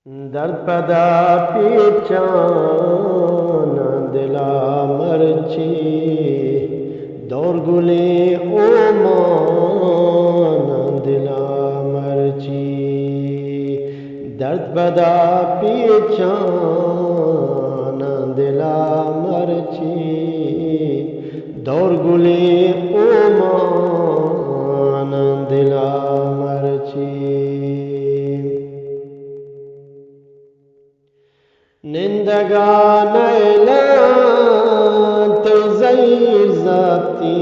दर्द पदा पीचान दिला मर्ची दौर गुले ओमान दिला मर्ची दर्द पदा पीचान दिला मर्ची दौर गुले ओमान दिला मर्ची निंदगान ऐलान तज़य्यर ज़ाती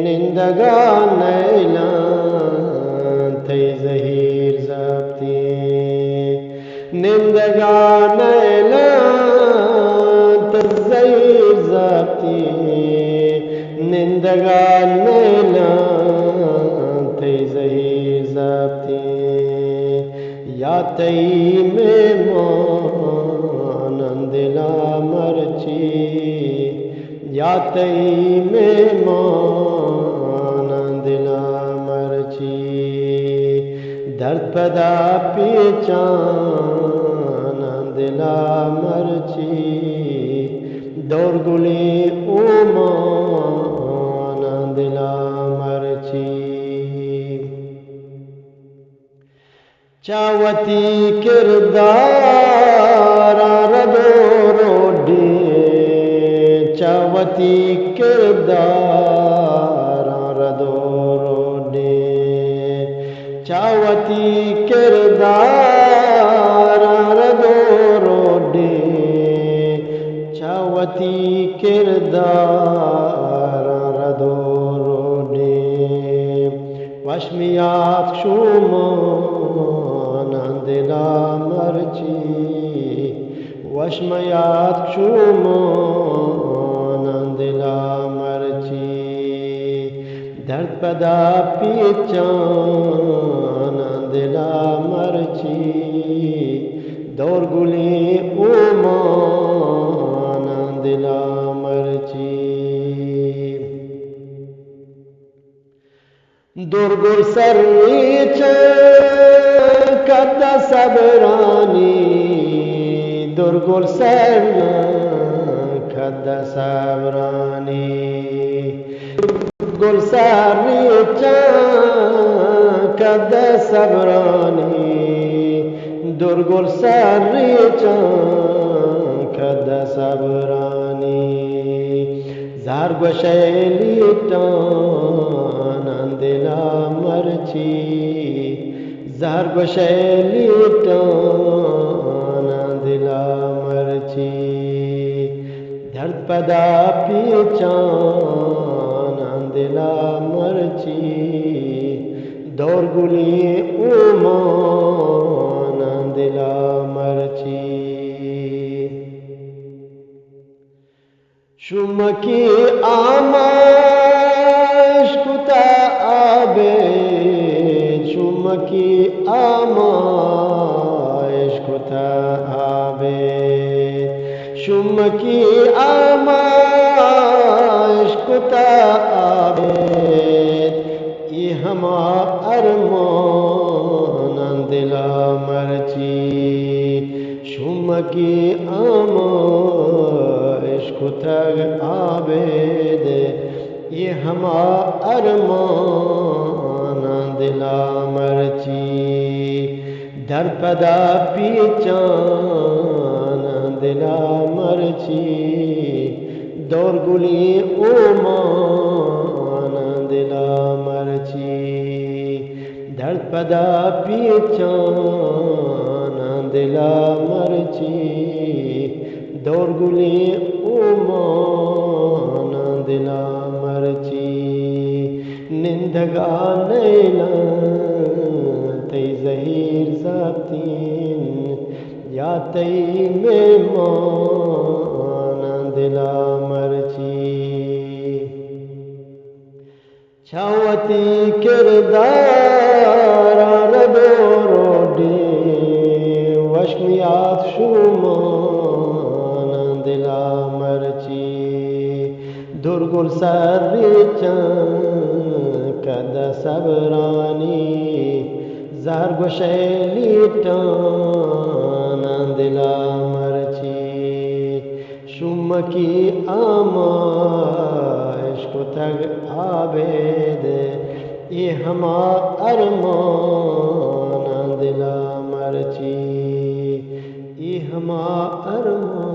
निंदगान ऐलान तज़य्यर ज़ाती निंदगान ऐलान तज़य्यर ज़ाती निंदगान ऐलान तज़य्यर ज़ाती या तई में दिला मर्ची या तई में दिला मर्ची दर्द पदा पीचान दिला मर्ची दौर गुले ओमान दिला मर्ची चावती किरदार रदो रोडे चावती किरदार रदो रोडे चावती किरदार रदो रोडे चावती किरदार रदो रोडे वशमियात शुमान दिला मर्ची वशमयात शुमान दिला मर्ची दर्द पदा पीचान दिला मर्ची दौर गुले ओमान दिला मर्ची दुर्गुर सर्वीच कद सबरानी दुर्गुर सर्व कद सबरानी दुर्गुर सर्वीच कद सबरानी दुर्गुर सर्वीच कद सबरानी जार गोशैली दिला मर्ची जार गोशैली दिला मर्ची दर्द पदा पीचान दिला मर्ची दौर गुली ओमान दिला मर्ची शुमकी आमाश कुता आबे शुमकी आमाश कुता आबे शुमकी आमाश कुता आबे ये हमा अरमान दिला मर्ची शुमकी आमाश कुतग आबेद ये हमा अरमान दिला मर्ची दर्द पदा पीचान दिला मर्ची दौर गुली ओमान दिला मर्ची दर्द पदा पीचान दिला मर्ची दौर गुली ओमान दिला मर्ची निंदगान तज़य्यर ज़ातीन या तई मेमान दिला मर्ची छावती किरदार रदो रोडे वशमियात शुमान दिला मर्ची दुर्गुल सर्रीच कद सबरानी जार हर गोशैली टान दिला मरची शुम की आमाइश को तग आबेद ये हमा अरमान दिला मरची ये हमा अरमान